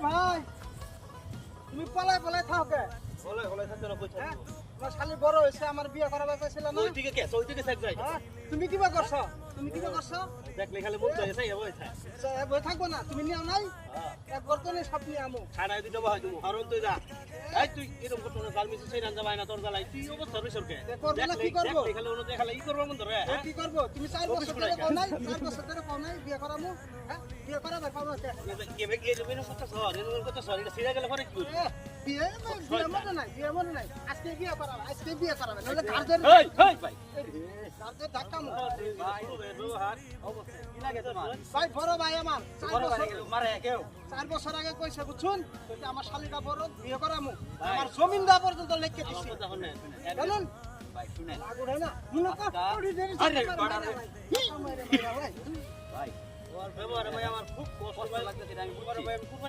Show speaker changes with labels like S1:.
S1: ভাই তুমি পলাই পলাই থাও কে?
S2: বলে বলে থাকতে না কইছ
S1: হ্যাঁ তোমার শালি বড় হইছে আমার বিয়ে করাবার চাইছিল না?
S2: ওইদিকে কে ওইদিকে থাক যাই
S1: হ্যাঁ তুমি কিবা করছো? তুমি কিবা করছো?
S2: দেখলে খালি মন চাই যাই ওই থাক
S1: বই থাকবো না তুমি নিও নাই? এক গর্তনে সব নিয়ে আমো।
S2: ছাড়াই দিতে ভাই তুমি হরন তুই যা এই তুই এরকম করতে না জাল মিছে সেই রান্দা বাইনা তোর জ্বালাই তুই অবস্থা রইছর কে
S1: করবো না কি করবো?
S2: খালি ওনো দেখালে ই করব মন ধরে
S1: এ কি করবো? তুমি 4 বছর ধরে কও নাই? 4 বছর ধরে কও নাই বিয়ে করামু? হ্যাঁ বিয়ে করাবে কও না কে?
S2: কেবে গিয়ে যাবে না কথা সর এর কথা সর এটা সিরা গেলে পরে কি করবি
S1: বিয়ে মনে নাই আজকে বিয়ে করাবে নাহলে কার্যের
S2: এই এই ভাই
S1: কার্যের ধাক্কা মো।
S2: ভাই রো হাত অবস্থা কি লাগে তোমার
S1: ভাই বড় ভাই আমার 4 বছর
S2: মারে কেউ
S1: 4 বছর আগে কইছে বুঝছুন যে আমার শালিটা বড় বিয়ে করামু আমার জমিন দা পর্যন্ত লিখে দিছি
S2: কথা হন না
S1: জানেন
S2: ভাই শুনে
S1: লাগু না মুনা কোড়ি দেরি
S2: আরে বাড়া রে
S1: ভাই
S2: ভাই ওর ব্যবহার ভাই আমার খুব কষ্ট লাগতেছে আমি বড় ভাই আমি খুব